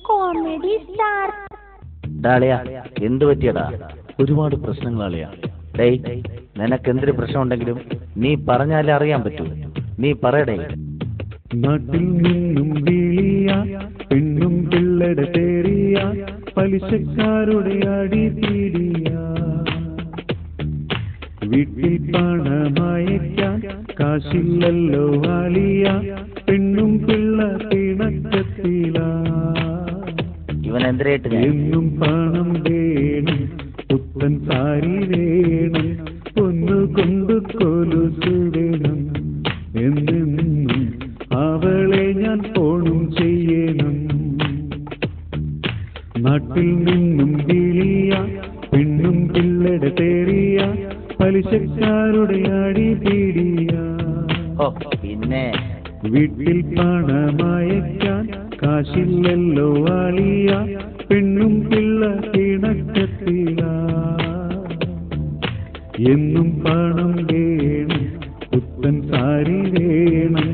Comedy star. ഡാളിയ, എന്ത് പറ്റിയടാ? ഒരുപാട് പ്രശ്നങ്ങളാളിയാ. ഡേയ്, നിനക്ക് എന്തൊരു പ്രശ്നമുണ്ടെങ്കിലും നീ പറഞ്ഞാലേ അറിയാൻ പറ്റൂ. നീ പറയടേ. നാട്ടിൽ നിന്നും വീളിയ പെണ്ണും പിള്ളയുടെ തേറിയ പലിശക്കാരുടെ അടിപിടിയ വീട്ടിൽ പണമയക്കാൻ കാശില്ലല്ലോ വാളിയ പെണ്ണും പിള്ള പിണക്കത്തില. ഇവൻ എന്തിനായിട്ട് എന്നും പണം വേണം, പുത്തൻ സാരി വേണം, പൊന്നു കൊണ്ട് കൊലുസു വേണം, എന്നെന്നും അവളെ ഞാൻ ഫോണും ചെയ്യണം. നാട്ടിൽ നിന്നും വിളിയ പെണ്ണും പിള്ളയുടെ തേറിയ പലിശക്കാരുടെ അടിപിടിയ പിന്നെ വീട്ടിൽ പണമയക്കാൻ കാശില്ലല്ലോ വാളിയ പെണ്ണും പിള്ള പിണക്കത്തില. എന്നും പണം വേണം, പുത്തൻ സാരി വേണം,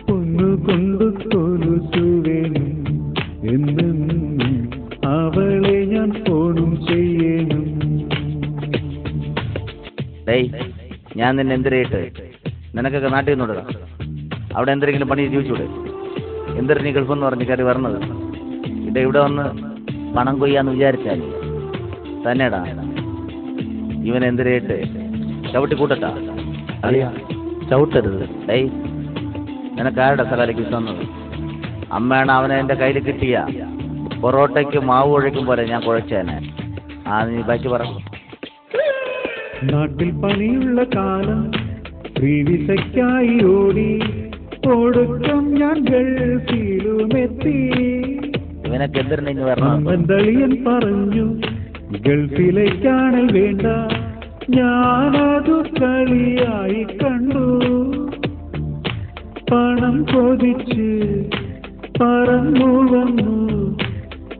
പൊന്നു കൊണ്ട് കൊലുസു വേണം, എന്നെന്നും അവളെ ഞാൻ ഫോണും ചെയ്യണം. ഞാൻ നിന്നെ എന്തിനായിട്ട്? നിനക്കൊക്കെ നാട്ടിൽ നിന്നോടുക. അവിടെ എന്തെങ്കിലും പണി ജീവിച്ചൂടെ? എന്തൊരു നീ ഗൾഫെന്ന് പറഞ്ഞ് കയറി വരണത്? ഇവിടെ വന്ന് പണം കൊയ്യാന്ന് വിചാരിച്ചാൽ തന്നെടാ. ഇവൻ എന്തിനായിട്ട് ചവിട്ടി കൂട്ടട്ടാ? അറിയാ, ചവിട്ടരുത്. നിനക്ക് ആരുടെ സകാലയ്ക്ക് തന്നത്? അമ്മയാണ് അവനെ എൻ്റെ കയ്യിൽ കിട്ടിയ പൊറോട്ടയ്ക്ക് മാവ് കുഴയ്ക്കും പോലെ ഞാൻ കുഴച്ചേനെ. നീ ബാക്കി പറ. നാട്ടിൽ പണിയുള്ള കാലം വിസയ്ക്കായി ഓടി ഒടുക്കം ഞാൻ ഗൾഫിലുമെത്തി. ഇവനൊക്കെ എന്തിനു വരണം? ദളിയൻ പറഞ്ഞു ഗൾഫിലേക്കാണൽ വേണ്ട, ഞാനതു കളിയായി കണ്ടു. പണം കൊതിച്ച് പറന്നു വന്നു,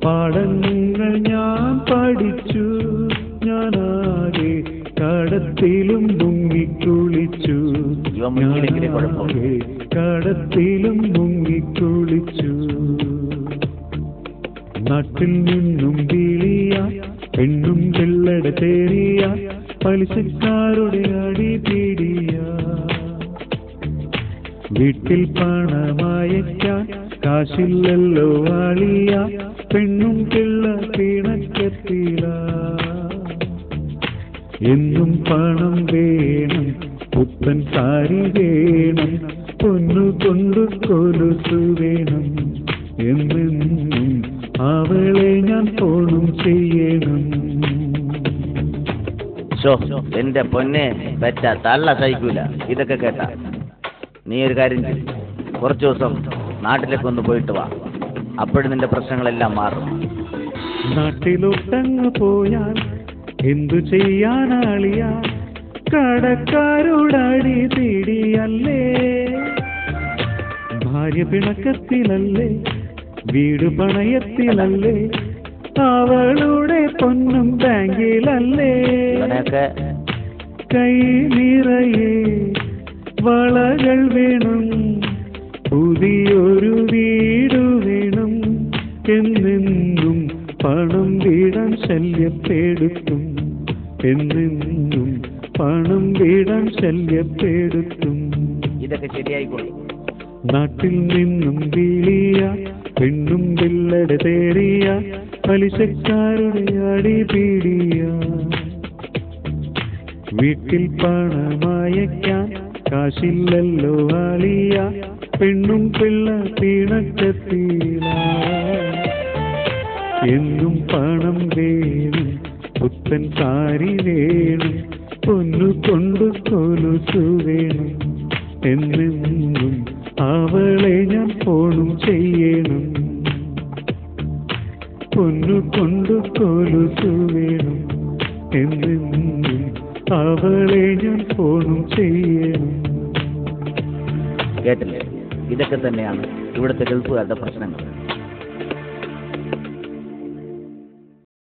പാഠങ്ങൾ ഞാൻ പഠിച്ചു. ഞാനാകെ കടത്തിലും മുങ്ങിക്കുളിച്ചു, കടത്തിലും മുങ്ങിക്കുളിച്ചു. നാട്ടിൽ നിന്നും വിളിയ പെണ്ണും പിള്ളയുടെ തേറിയ പലിശക്കാരുടെ അടിപിടിയ വീട്ടിൽ പണമയക്കാൻ കാശില്ലല്ലോ വാളിയ പെണ്ണും പിള്ള പിണക്കത്തില. എന്നും പണം വേണം, പുത്തൻ സാരി വേണം, പൊന്നു കൊണ്ട് കൊലുസു വേണം, എന്നെന്നും അവളെ ഞാൻ ഫോണും ചെയ്യണം. എന്റെ പൊന്നെ പറ്റ തള്ള സഹിക്കൂല ഇതൊക്കെ കേട്ടാ. നീ ഒരു കാര്യം ചെയ്യും, കുറച്ചു ദിവസം നാട്ടിലേക്ക് ഒന്ന് പോയിട്ട് വാ. അപ്പോഴും നിന്റെ പ്രശ്നങ്ങളെല്ലാം മാറും. നാട്ടിലൊട്ടങ്ങ് പോയാൽ എന്തു ചെയ്യാനാളിയ, കടക്കാരോടടി പിടിയല്ലേ, ഭാര്യ പിണക്കത്തിലല്ലേ, വീട് പണയത്തിലല്ലേ, അവളുടെ പൊന്നും ബാങ്കിലല്ലേ, കൈ നിറയെ വളകൾ വേണം, പുതിയൊരു വീട് വേണം, എന്നെന്നും പണം വീടാൻ ശല്യപ്പെടുത്തും, എന്നെന്നും പണം വീടാൻ ശല്യപ്പെടുത്തും. ഇതൊക്കെ ശരിയായിക്കോളും. നാട്ടിൽ നിന്നും വിളിയ പെണ്ണും പിള്ളയുടെ തേറിയ പലിശക്കാരുടെ അടിപിടിയ വീട്ടിൽ പണമയക്കാൻ കാശില്ലല്ലോ വാളിയ പെണ്ണും പിള്ള പിണക്കത്തില. എന്നും പണം വേണം, പുത്തൻ സാരി വേണം, പൊന്നു കൊണ്ട് കൊലുസു വേണം, എന്നെന്നും അവളെ ഞാൻ ഫോണും ചെയ്യണം. പൊന്നു കൊണ്ട് കൊലുസു വേണം, എന്നെന്നും അവളെ ഞാൻ ഫോണും ചെയ്യണം. കേട്ടില്ലേ? ഇതൊക്കെ തന്നെയാണ് ഇവിടുത്തെ ഗൾഫുകാരുടെ പ്രശ്നങ്ങൾ.